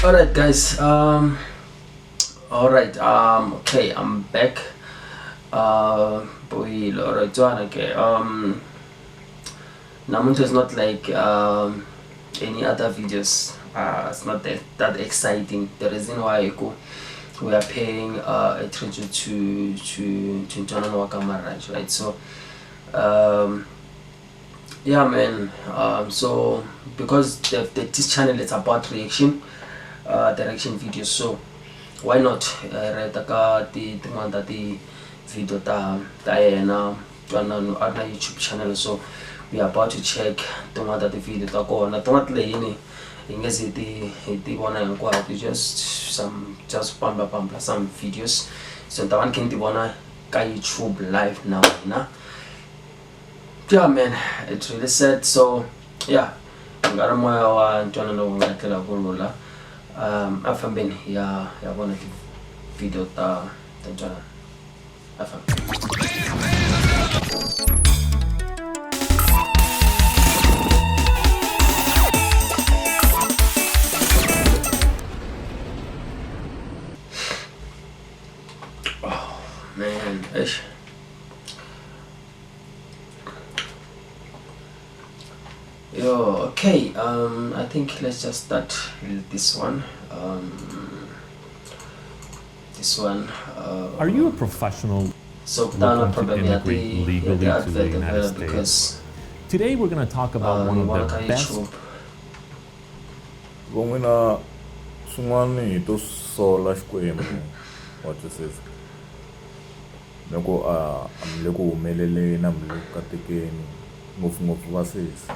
All right, guys. All right. Okay, I'm back. Boy, alright, okay. Namuntu is not like any other videos. It's not that exciting. The reason why we are paying a tribute to Ntwanano Maranji, right? So yeah, man. So because this channel is about reaction videos, so why not write the video ta yena Ntwanano on YouTube channel. So we are about to check the video ta kona leyini ingezi ti bona hinkwato, just pamba some videos, so the one can ti bona ka YouTube live now, yeah, man, it's really sad. So yeah, ngara moya wa Ntwanano ngatlela kulula afambeni ya bona video ta Ntwanano afambeni. Oh man, ish. Yo, okay, I think let's just start with this one. Are you a professional so looking to immigrate legally to the United States? Today we're going to talk about one of the best. Vongina swin'wana to sola xikwembu what this is. Loko amle ku humeleleni na mle ku katekeni ngopfungopfu vasesi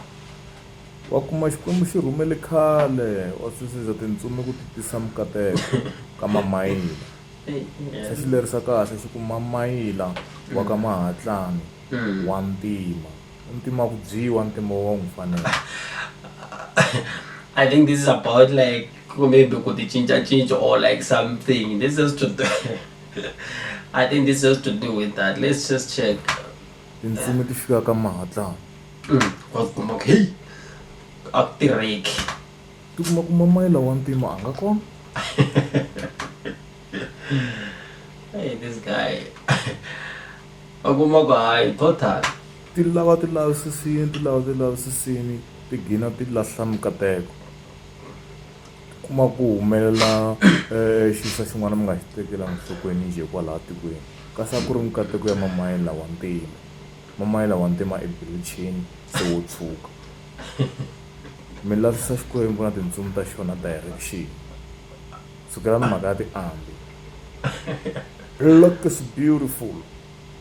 wa kuma xikwembu xi rhumele khale wa swisisa tintsumi ku titisa mukateko ka mamayila se xi lerisa kahle xi ku mamayila wa ka mahatlani wa ntima ku dyiwa ntima wa n'wi fanela. I think this is about like maybe ku ti cinca or like something. This is to do I think this has to do with that. Let's just check. Tintsumi ti fika ka mahatlani okay, aktireki ti kuma ku mamayila wa ntima a nga kona. Hey, this guy. Hayi total. Ti lavisisini ti gina ti lahla mukateko. Kuma ku humelela xisa xin'wana mi nga xi tekelanga nhlokweni njhe kwalaha tikweni kasi a ku ri mukateko ya mamayila wa ntima. Mamayila wa ntima ebilichini se wo tshuka. Mi lavisisa xikwembu na tintsumi ta xona direction sukela mhaka ya tiambi. Look is beautiful.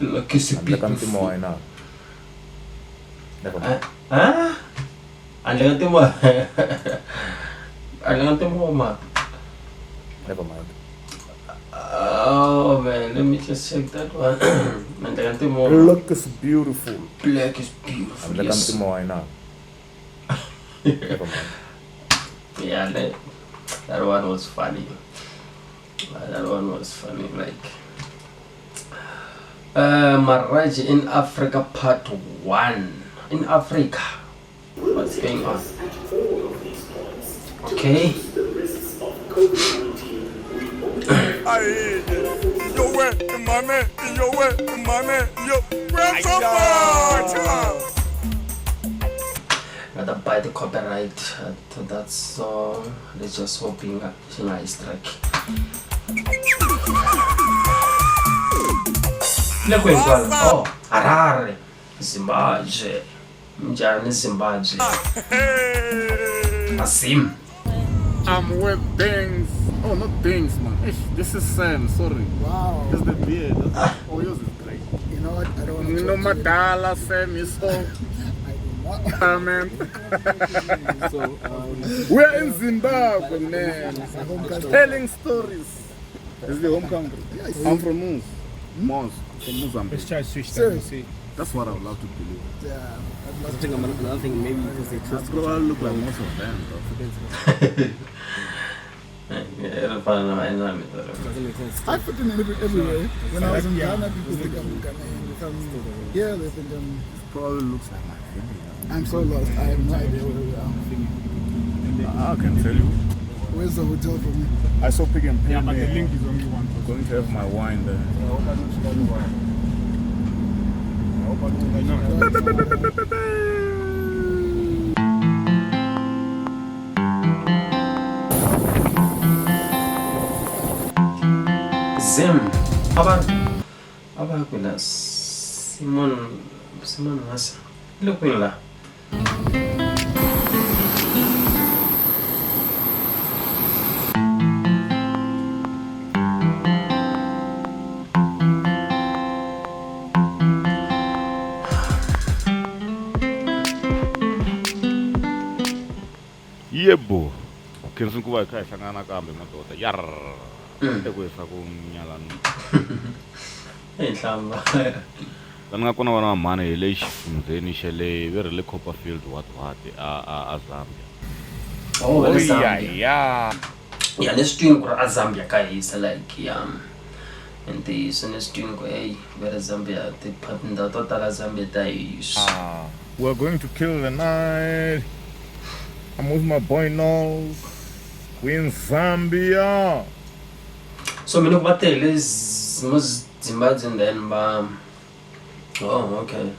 Look is handle ka ntima wa yena. Handle ka ntima ma. Never mind. Oh man, let me just check that one. Look is beautiful. Black is beautiful. Handle ka ntima wa yena. Never mind. Yeah, that one was funny. That one was funny, like Maranji in Africa part 1. In Africa, what's going on? Okay. Gotta buy the copyright to that song. Let's just hoping it's a nice track. Oh, Harare, Zimbabwe. Njani Zimbabwe. Asim. I'm with things. Oh, not things, man. This is Sam, sorry. Wow. That's the beard. Oh, yours is great. You know what? I don't want to. No Madala, Sam, you saw. I do not. Man. We're in Zimbabwe, man. Telling stories. It's the home country. Yeah, I'm from Moose. Mons, from Mozambique. Let's try to switch Sir. that and see. That's what I would love to believe. Yeah. I think another thing maybe because they That's what I look like most of them, though. Doesn't make sense. I put in everywhere. When I was in Ghana, people think I'm Ghanaian. If I'm here, they think I'm. Probably looks like my family. I'm so lost. I have no idea where we are. I can tell you. Where's the hotel from you? I saw Pick and Pay. Yeah, but the link is only one. Going to have my wine there. Zim. Aba kuna Simon Masa. Look la. Yebo. Kenzo kuba ekhaya hlangana kambe madoda. Yar. Ekwesa kumnyalano. Enhlamba. Lani nga kona vana va mhani hi le xifundzeni xa le ve ri le Copperfield what a Zambia. Oh, well, Zambia. Yeah. Yeah, let's do it. Zambia guys, like and the so let's do it. Where Zambia, the pattern that total Zambia dies. We're going to kill the night. I'm with my boy Nose. We're in Zambia. So me look what the is most Zimbabwean then oh okay.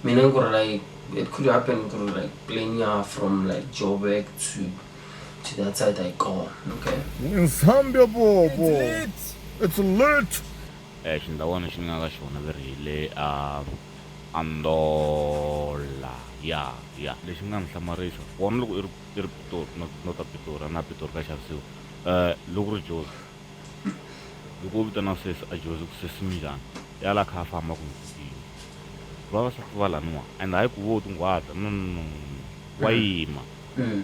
Me no like it could happen like playing from like Joburg to that side I go. Okay. We're in Zambia, bobo. It's lit. Xindhawana xi nga ka xona veri le Andola. Yeah. Lexi nga ni hlamarisa. Vona loko i ri Pitori, not a Pitori, na Pitori ka xavisiwa. Loko ri Jozi. Loko u vitana sesi a Jozi ku sesimilana. Ya la kha a famba ku ndzukini. Vavasati va laniwa. And hayi ku vo tinghwata. No. Wa yima.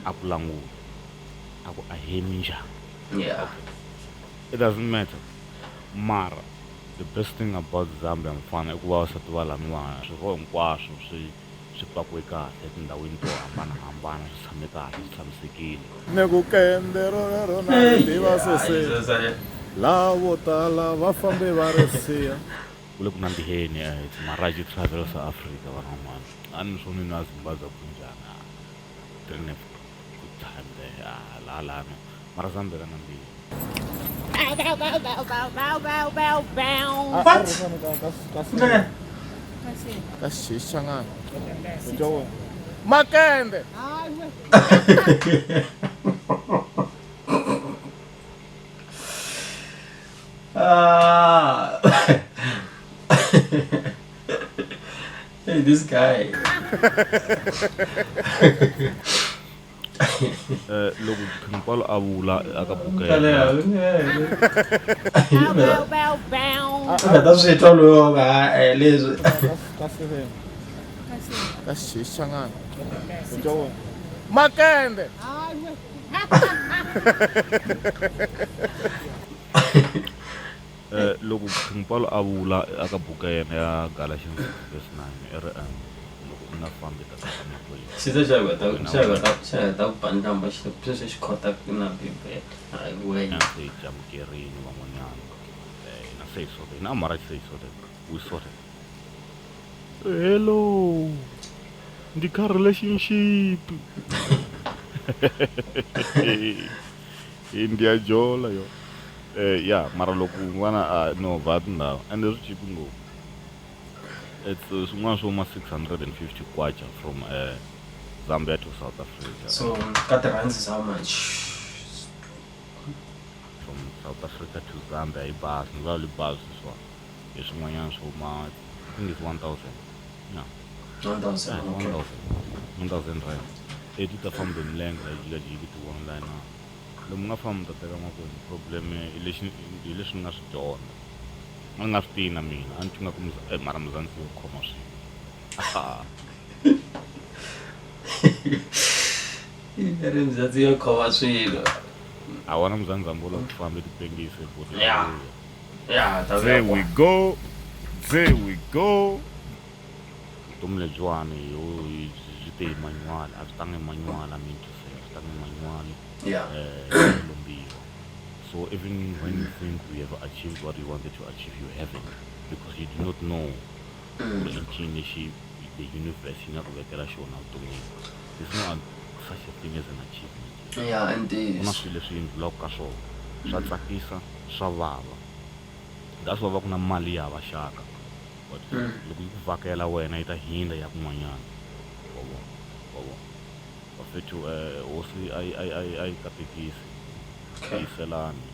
A ku languta. A ku a hemi njhani. Yeah. Okay. It doesn't matter. Mara, the best thing about Zambia mfana I ku vavasati va laniwa swirho hinkwaswo swi pakiwe kahle etindhawini to hambanahambana swi tshame kahle swi tshamisekile. Ni ku kende rero na tiva sese lavo tala va fambe va ri siya. Ku le ku nandiheni it's Maranji Travels Africa vanhu van'wana. A ni swo nini a Zimbabwe ku njhani. Didn't have good time there. Lano mara Zambia ka nandihi. Kasishanga. Makende. Hey, this guy. Loko Khimpalo a vula aka buka That's it all over. Leswi. Kasishanga. Makende. Loko Khimpalo a vula aka buka yena ya Galatians verse 9 loko una fambe ta makwenu. Siza xava bandamba xi khota na bibe. Ai we. Na se jamkerini van'wanyana. Na se so na mara se so we sorted. Hello. Ndika relationship. India jola yo. Yeah, mara loko n'wana no vat now and there's cheap ngopfu. It's swin'wana swo ma 650 kwacha from Zambia to South Africa. So cut the rands is how much? From South Africa to Zambia I bus ngalo bus so swin'wanyana swo ma I think it's 1,000. Yeah. 1,000. Okay. 1,000 rand. It is from the milenge la jiki to online now. Lomu nga famba ta teka makwenu problem hi leswi nga swi dyondza. A nga swi tina mina a ni cinga ku mara Mzansi yo khoma swilo. Ri Mzansi yo khoma swilo. A wona Mzansi ambola ku famba tipengise futhi. Yeah, there we go. Vutomi lebyiwani yo byi te hi manyuwala a byi tangi manyuwala mintu se byi tangi manyuwala. Yeah. So even when you think we have achieved what we wanted to achieve, you haven't, because you do not know the universe. There's not such a thing as an achievement. Yeah, and ku na swilo leswi endliwaka ka swona swa tsakisa swa vava that's why va ku na mali ya vaxaka but loko yi ku vhakela wena yi ta hindza ya kun'wanyana bafethu hosi a yi katekisi tiyiselani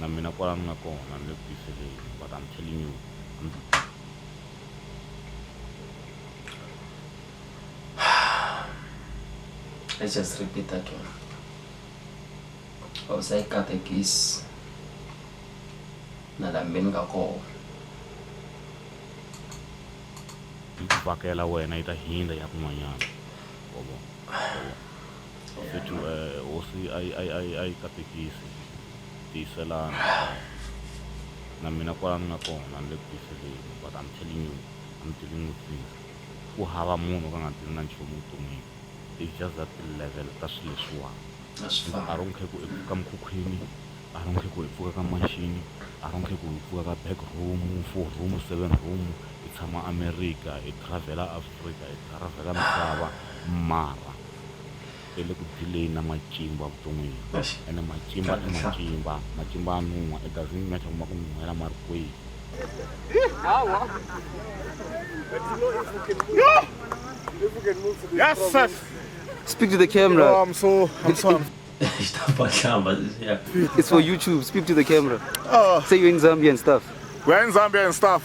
na mina kwala ni nga kona ni le ku tiyiseleni but I'm telling you let's just repeat that one. I was like katekis na la min nga ko yi ku vhakela wena yi ta hindza ya kun'wanyana bafethu hosi a yi katekisi tiyiselani na mina kwala ni nga kona ni le ku tiyiseleni but I'm telling you I'm dealing with things ku hava munhu ka nga tili na nchumu vuton'wini it's just that level ta swilo leswiwani I don't care ku i pfuka mukhukhwini I don't care ku i pfuka ka manxini I don't care ku i pfuka ka back room 4 room 7 room i tshama America i travela Africa i travela misava mara i le ku dileni na macimba vuton'wini ene macimba i macimba a nuhwa it doesn't matter kuma ku nuhela mari kwihi Yes, sir. Speak to the camera. Oh, I'm so. yeah. It's for YouTube. Speak to the camera. Say you're in Zambia and stuff. We're in Zambia and stuff.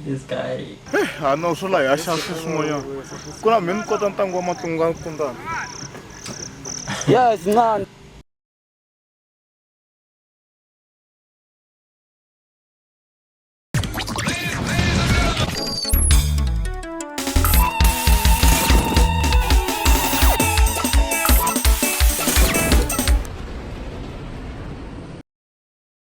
This guy. I know, so like, I shall see someone. Kuna min ko tantang wa matungang kundan. Yeah, it's not.